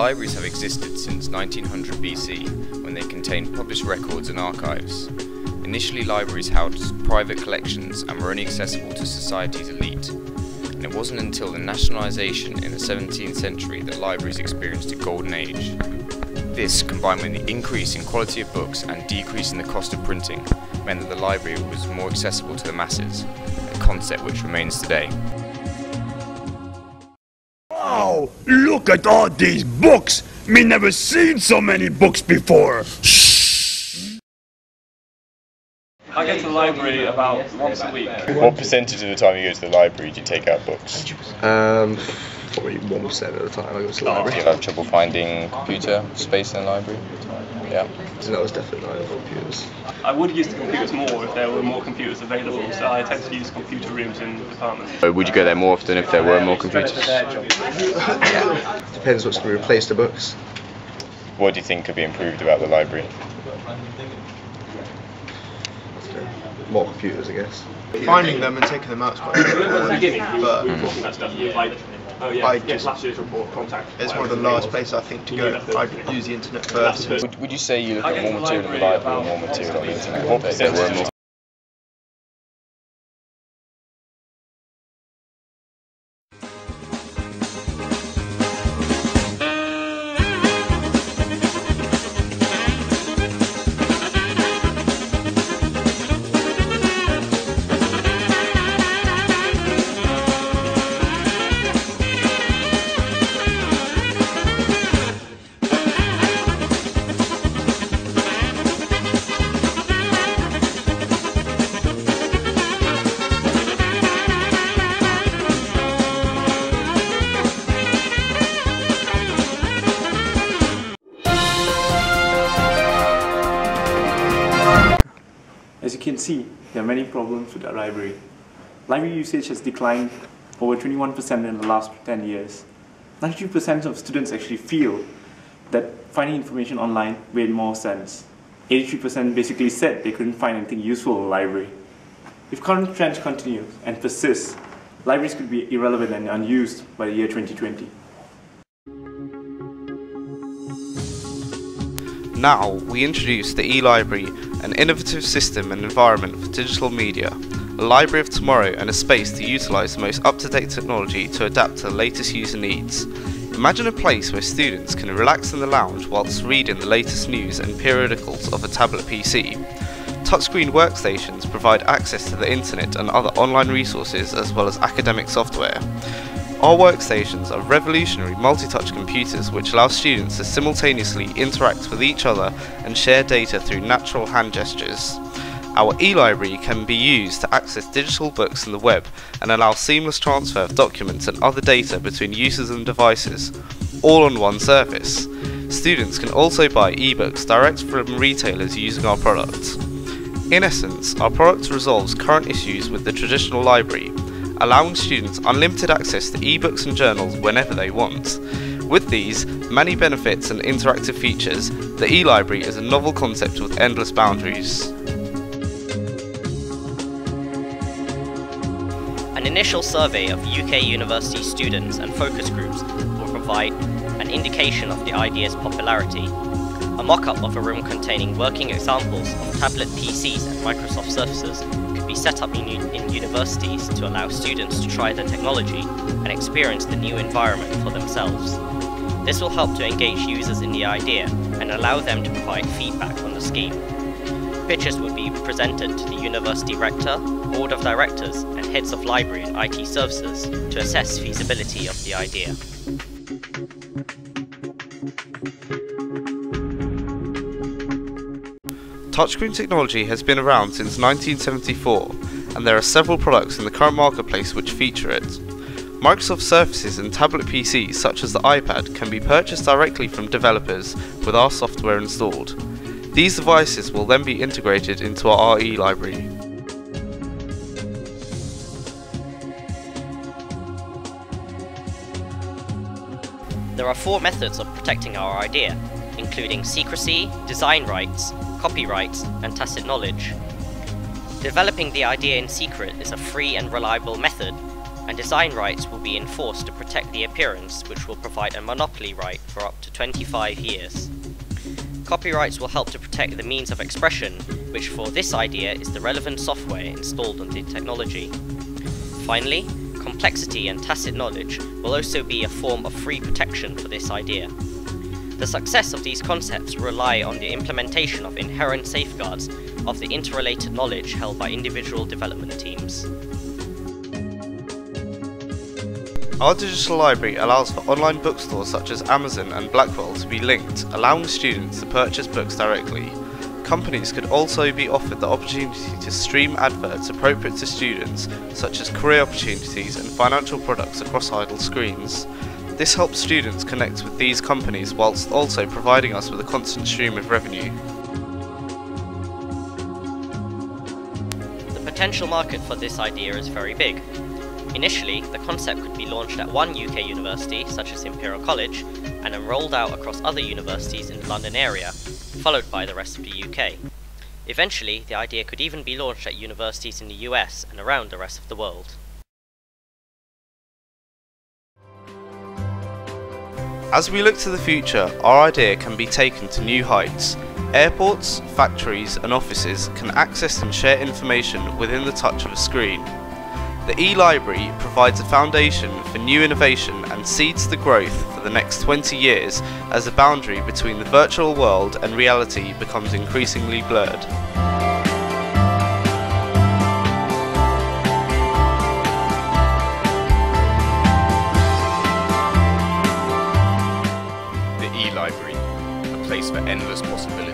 Libraries have existed since 1900 BC, when they contained published records and archives. Initially, libraries housed private collections and were only accessible to society's elite. And it wasn't until the nationalisation in the 17th century that libraries experienced a golden age. This, combined with the increase in quality of books and decrease in the cost of printing, meant that the library was more accessible to the masses, a concept which remains today. Wow! Look at all these books! Me never seen so many books before! I go to the library about once a week. What percentage of the time you go to the library do you take out books? Probably 1% of the time I go to the library. Do you have trouble finding computer space in the library? Yeah. So that was definitely not computers. I would use the computers more if there were more computers available, so I tend to use computer rooms in departments. So would you go there more often if there were more computers? Yeah. Depends what's going to replace the books. What do you think could be improved about the library? More computers, I guess. Finding them and taking them out is quite important, but I guess last year's report contact. it's one of the last places I think to go. I'd use the internet first. Would you say you look at more material in the library or more material on the internet? What percentage? As you can see, there are many problems with our library. Library usage has declined over 21% in the last 10 years. 92% of students actually feel that finding information online made more sense. 83% basically said they couldn't find anything useful in the library. If current trends continue and persist, libraries could be irrelevant and unused by the year 2020. Now, we introduce the eLibrary, an innovative system and environment for digital media, a library of tomorrow and a space to utilise the most up-to-date technology to adapt to the latest user needs. Imagine a place where students can relax in the lounge whilst reading the latest news and periodicals of a tablet PC. Touchscreen workstations provide access to the internet and other online resources as well as academic software. Our workstations are revolutionary multi-touch computers which allow students to simultaneously interact with each other and share data through natural hand gestures. Our eLibrary can be used to access digital books on the web and allow seamless transfer of documents and other data between users and devices, all on one service. Students can also buy ebooks direct from retailers using our product. In essence, our product resolves current issues with the traditional library, allowing students unlimited access to ebooks and journals whenever they want. With these many benefits and interactive features, the eLibrary is a novel concept with endless boundaries. An initial survey of UK university students and focus groups will provide an indication of the idea's popularity. A mock-up of a room containing working examples of tablet PCs and Microsoft Surfaces could be set up in universities to allow students to try the technology and experience the new environment for themselves. This will help to engage users in the idea and allow them to provide feedback on the scheme. Pictures will be presented to the university rector, board of directors and heads of library and IT services to assess feasibility of the idea. Touchscreen technology has been around since 1974, and there are several products in the current marketplace which feature it. Microsoft Surfaces and tablet PCs such as the iPad can be purchased directly from developers with our software installed. These devices will then be integrated into our eLibrary. There are 4 methods of protecting our idea, including secrecy, design rights, copyrights, and tacit knowledge. Developing the idea in secret is a free and reliable method, and design rights will be enforced to protect the appearance, which will provide a monopoly right for up to 25 years. Copyrights will help to protect the means of expression, which for this idea is the relevant software installed on the technology. Finally, complexity and tacit knowledge will also be a form of free protection for this idea. The success of these concepts rely on the implementation of inherent safeguards of the interrelated knowledge held by individual development teams. Our digital library allows for online bookstores such as Amazon and Blackwell to be linked, allowing students to purchase books directly. Companies could also be offered the opportunity to stream adverts appropriate to students, such as career opportunities and financial products across idle screens. This helps students connect with these companies whilst also providing us with a constant stream of revenue. The potential market for this idea is very big. Initially, the concept could be launched at one UK university, such as Imperial College, and then rolled out across other universities in the London area, followed by the rest of the UK. Eventually, the idea could even be launched at universities in the US and around the rest of the world. As we look to the future, our idea can be taken to new heights. Airports, factories and offices can access and share information within the touch of a screen. The eLibrary provides a foundation for new innovation and seeds the growth for the next 20 years as the boundary between the virtual world and reality becomes increasingly blurred. The eLibrary, a place for endless possibilities.